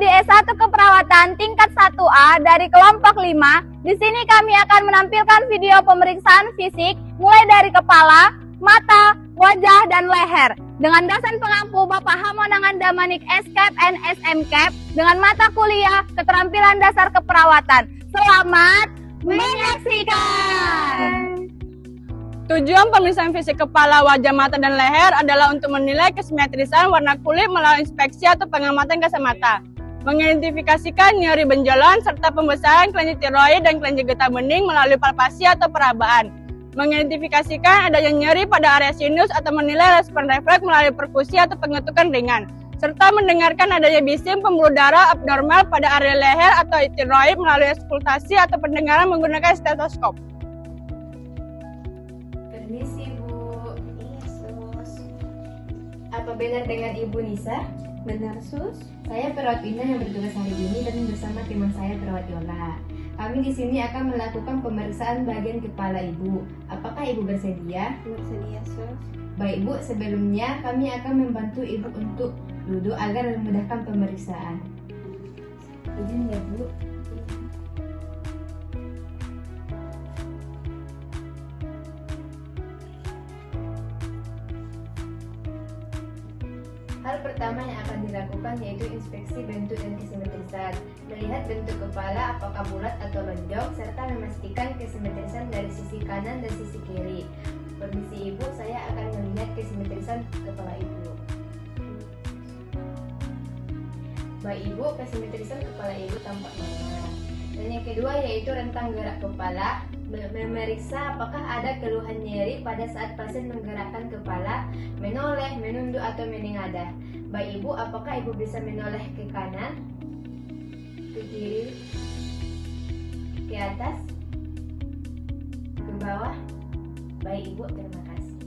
Prodi S1 Keperawatan tingkat 1A dari kelompok 5. Di sini kami akan menampilkan video pemeriksaan fisik mulai dari kepala, mata, wajah, dan leher. Dengan dosen pengampu Bapak Hamonangan Damanik SCAP and SMCAP dengan mata kuliah Keterampilan Dasar Keperawatan. Selamat menyaksikan! Tujuan pemeriksaan fisik kepala, wajah, mata, dan leher adalah untuk menilai kesimetrisan warna kulit melalui inspeksi atau pengamatan kasat mata, mengidentifikasikan nyeri benjolan serta pembesaran kelenjar tiroid dan kelenjar getah bening melalui palpasi atau perabaan, mengidentifikasikan adanya nyeri pada area sinus atau menilai respon refleks melalui perkusi atau pengetukan ringan, serta mendengarkan adanya bising pembuluh darah abnormal pada area leher atau tiroid melalui auskultasi atau pendengaran menggunakan stetoskop. Permisi Bu. Iya Sus. Apa benar dengan Ibu Nisa? Benar Sus. Saya perawat Ina yang bertugas hari ini dan bersama tim saya perawat Yola. Kami di sini akan melakukan pemeriksaan bagian kepala Ibu. Apakah Ibu bersedia? Bersedia Sus. Baik Bu, sebelumnya kami akan membantu Ibu untuk duduk agar memudahkan pemeriksaan. Izin ya Bu. Hal pertama yang akan dilakukan yaitu inspeksi bentuk dan kesimetrisan. Melihat bentuk kepala apakah bulat atau lonjong, serta memastikan kesimetrisan dari sisi kanan dan sisi kiri. Permisi Ibu, saya akan melihat kesimetrisan kepala Ibu. Baik Ibu, kesimetrisan kepala Ibu tampak normal. Dan yang kedua yaitu rentang gerak kepala. Memeriksa apakah ada keluhan nyeri pada saat pasien menggerakkan kepala, menoleh, menunduk atau menengadah. Baik Ibu, apakah Ibu bisa menoleh ke kanan, ke kiri, ke atas, ke bawah? Baik Ibu, terima kasih.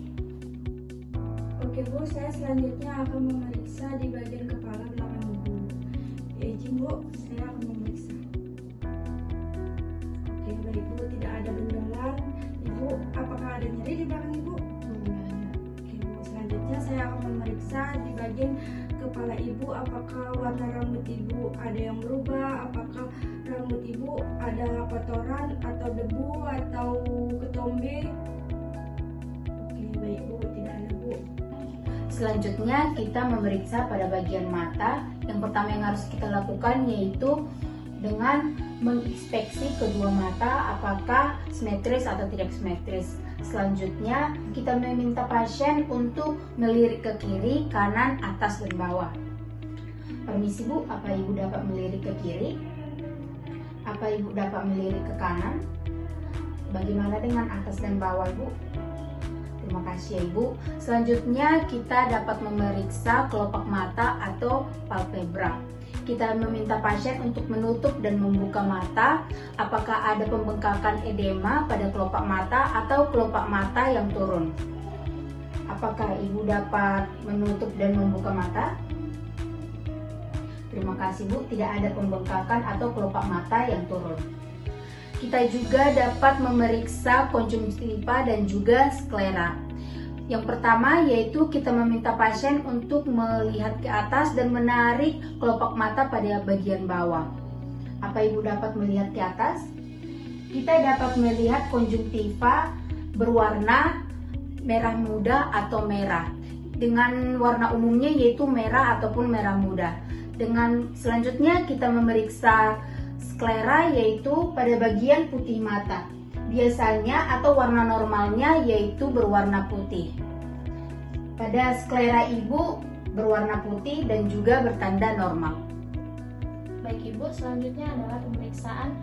Oke Bu, saya selanjutnya akan memeriksa di bagian kepala belakang Ibu. Izin Bu, saya akan memeriksa. Oke baik Bu, tidak ada benjolan. Ibu, apakah ada nyeri di belakang Ibu? Oke Bu, selanjutnya saya akan memeriksa di bagian kepala Ibu. Apakah warna rambut Ibu ada yang berubah? Apakah rambut Ibu ada kotoran atau debu atau ketombe? Oke baik Bu, tidak ada Bu. Selanjutnya kita memeriksa pada bagian mata. Yang pertama yang harus kita lakukan yaitu dengan menginspeksi kedua mata apakah simetris atau tidak simetris. Selanjutnya kita meminta pasien untuk melirik ke kiri, kanan, atas, dan bawah. Permisi Bu, apa Ibu dapat melirik ke kiri? Apa Ibu dapat melirik ke kanan? Bagaimana dengan atas dan bawah Ibu? Terima kasih ya Ibu. Selanjutnya kita dapat memeriksa kelopak mata atau palpebra. Kita meminta pasien untuk menutup dan membuka mata. Apakah ada pembengkakan edema pada kelopak mata atau kelopak mata yang turun? Apakah Ibu dapat menutup dan membuka mata? Terima kasih Bu, tidak ada pembengkakan atau kelopak mata yang turun. Kita juga dapat memeriksa konjungtiva dan juga sklera. Yang pertama yaitu kita meminta pasien untuk melihat ke atas dan menarik kelopak mata pada bagian bawah. Apa Ibu dapat melihat ke atas? Kita dapat melihat konjungtiva berwarna merah muda atau merah. Dengan warna umumnya yaitu merah ataupun merah muda. Dengan selanjutnya kita memeriksa sklera yaitu pada bagian putih mata. Biasanya atau warna normalnya yaitu berwarna putih. Pada sklera Ibu berwarna putih dan juga bertanda normal. Baik Ibu, selanjutnya adalah pemeriksaan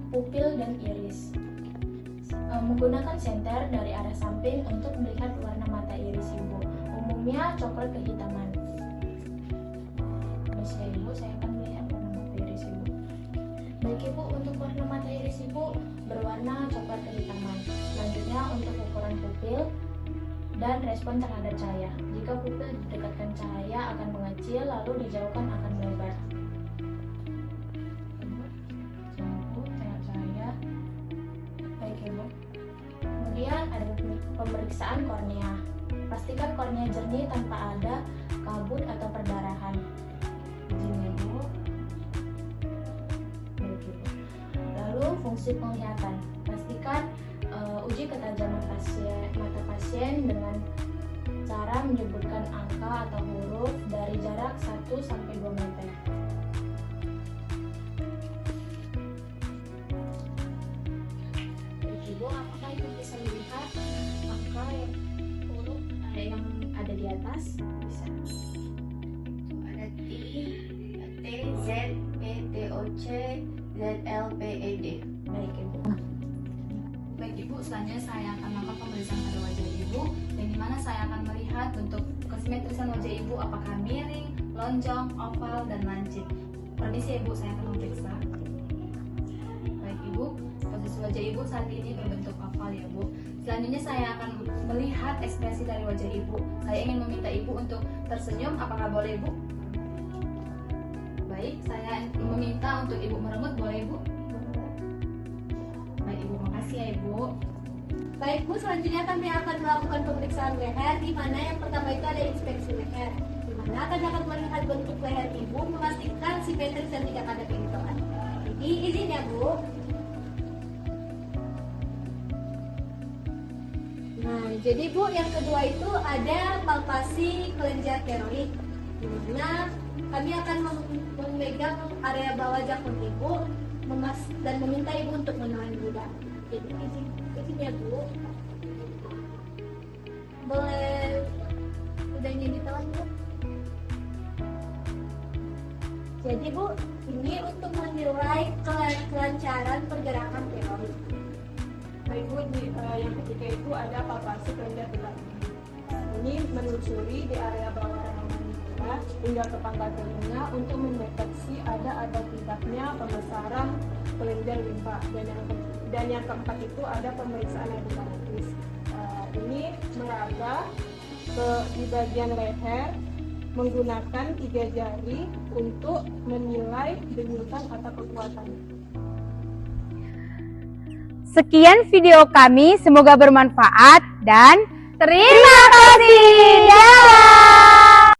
pupil dan iris. Menggunakan senter dari arah samping untuk melihat warna mata iris Ibu. Umumnya coklat kehitaman. Bisa Ibu, saya akan melihat warna mata iris Ibu. Baik Ibu, untuk warna mata iris Ibu berwarna coklat kehitaman. Selanjutnya untuk ukuran pupil dan respon terhadap cahaya. Jika pupil didekatkan cahaya akan mengecil, lalu dijauhkan akan melebar. Jauh tengah cahaya. Baik Ibu. Kemudian ada pemeriksaan kornea. Pastikan kornea jernih tanpa ada kabut atau perdarahan. Izin Ibu. fungsi penglihatan. Pastikan uji ketajaman mata pasien dengan cara menyebutkan angka atau huruf dari jarak 1-2 meter. Ibu, apakah Ibu bisa melihat angka yang huruf yang ada di atas? Bisa. Itu ada T, Z, P, T, O, C, Z, L, P, E, D. Baik Ibu. Baik Ibu, selanjutnya saya akan melakukan pemeriksaan pada wajah Ibu, yang dimana saya akan melihat bentuk kesimetrisan wajah Ibu apakah miring, lonjong, oval, dan lancip. Permisi Ibu, saya akan memeriksa. Baik Ibu, posisi wajah Ibu saat ini berbentuk oval ya Bu. Selanjutnya saya akan melihat ekspresi dari wajah Ibu. Saya ingin meminta Ibu untuk tersenyum, apakah boleh Ibu? Baik, saya meminta untuk Ibu merenggut, boleh Ibu? Baik Ibu, makasih ya Ibu. Baik Bu, selanjutnya kami akan melakukan pemeriksaan leher, di mana yang pertama itu ada inspeksi leher, di mana kami akan melihat bentuk leher Ibu, memastikan simetris dan tidak ada bentrokan. Jadi izin ya Bu. Nah, jadi Bu, yang kedua itu ada palpasi kelenjar keroid, di mana kami akan memegang area bawah jangkung Ibu dan meminta Ibu untuk menahan ludah. Jadi izin ya Bu. Boleh ludahnya ditelan Bu. Jadi Bu, ini untuk menilai kelancaran pergerakan keroid. Baik Bu, yang ketiga itu ada palpasi kelenjar getah. Ini menelusuri di area bawah rongga manipula hingga ke pangkal telinga untuk mendeteksi ada atau tidaknya pembesaran kelenjar limfa. Dan yang keempat itu ada pemeriksaan endokarditis. Ini meraba di bagian leher menggunakan 3 jari untuk menilai denyutan atau kekuatan. Sekian video kami, semoga bermanfaat dan terima kasih. Dadah.